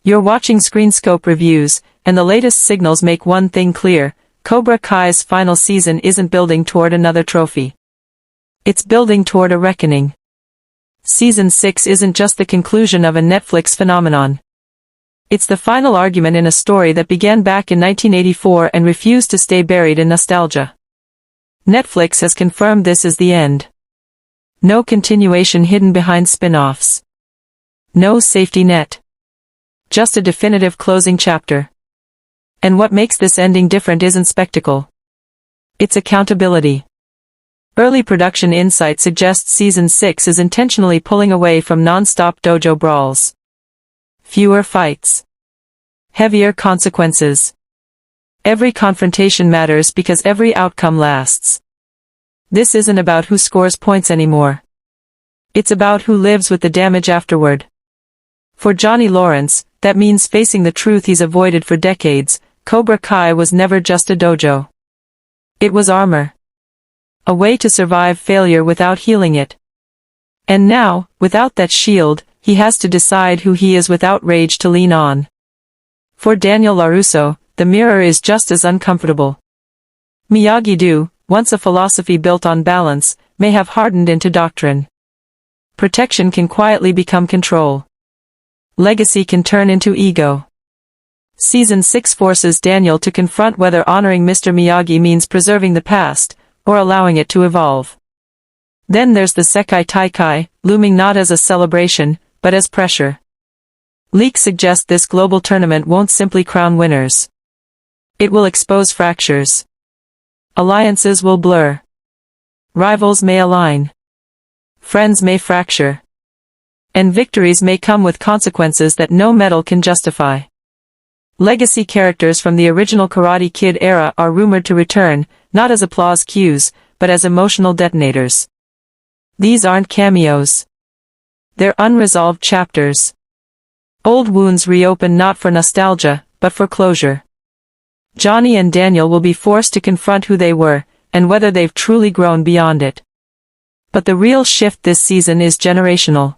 You're watching Screenscope Reviews, and the latest signals make one thing clear: Cobra Kai's final season isn't building toward another trophy. It's building toward a reckoning. Season 6 isn't just the conclusion of a Netflix phenomenon. It's the final argument in a story that began back in 1984 and refused to stay buried in nostalgia. Netflix has confirmed this is the end. No continuation hidden behind spin-offs. No safety net. Just a definitive closing chapter. And what makes this ending different isn't spectacle. It's accountability. Early production insight suggests Season 6 is intentionally pulling away from non-stop dojo brawls. Fewer fights. Heavier consequences. Every confrontation matters because every outcome lasts. This isn't about who scores points anymore. It's about who lives with the damage afterward. For Johnny Lawrence, that means facing the truth he's avoided for decades. Cobra Kai was never just a dojo. It was armor. A way to survive failure without healing it. And now, without that shield, he has to decide who he is without rage to lean on. For Daniel LaRusso, the mirror is just as uncomfortable. Miyagi-Do, once a philosophy built on balance, may have hardened into doctrine. Protection can quietly become control. Legacy can turn into ego. Season 6 forces Daniel to confront whether honoring Mr. Miyagi means preserving the past, or allowing it to evolve. Then there's the Sekai Taikai, looming not as a celebration, but as pressure. Leaks suggest this global tournament won't simply crown winners. It will expose fractures. Alliances will blur. Rivals may align. Friends may fracture. And victories may come with consequences that no medal can justify. Legacy characters from the original Karate Kid era are rumored to return, not as applause cues, but as emotional detonators. These aren't cameos. They're unresolved chapters. Old wounds reopen not for nostalgia, but for closure. Johnny and Daniel will be forced to confront who they were, and whether they've truly grown beyond it. But the real shift this season is generational.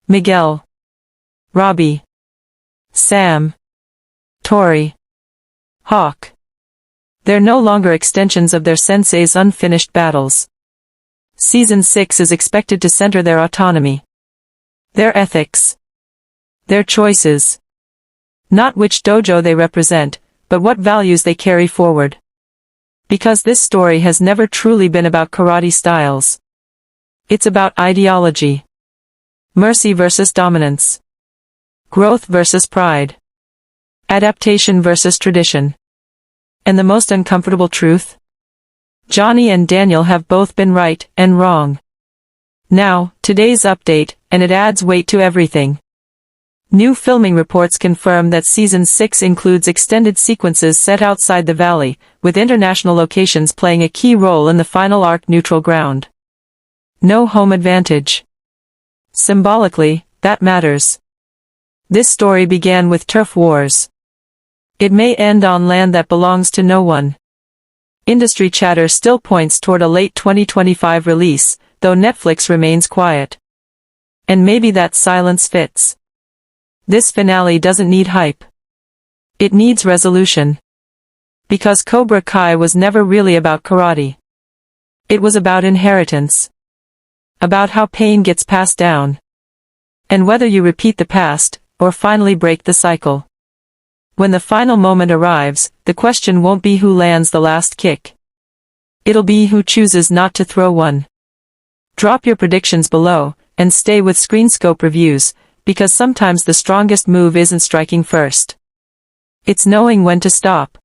Miguel. Robbie. Sam. Tori. Hawk. They're no longer extensions of their sensei's unfinished battles. Season 6 is expected to center their autonomy. Their ethics. Their choices. Not which dojo they represent, but what values they carry forward. Because this story has never truly been about karate styles. It's about ideology. Mercy versus dominance. Growth versus pride. Adaptation versus tradition. And the most uncomfortable truth? Johnny and Daniel have both been right and wrong. Now, today's update, and it adds weight to everything. New filming reports confirm that Season 6 includes extended sequences set outside the valley, with international locations playing a key role in the final arc. Neutral ground. No home advantage. Symbolically, that matters. This story began with turf wars. It may end on land that belongs to no one. Industry chatter still points toward a late 2025 release, though Netflix remains quiet. And maybe that silence fits. This finale doesn't need hype. It needs resolution. Because Cobra Kai was never really about karate. It was about inheritance. About how pain gets passed down. And whether you repeat the past, or finally break the cycle. When the final moment arrives, the question won't be who lands the last kick. It'll be who chooses not to throw one. Drop your predictions below, and stay with Screenscope Reviews, because sometimes the strongest move isn't striking first. It's knowing when to stop.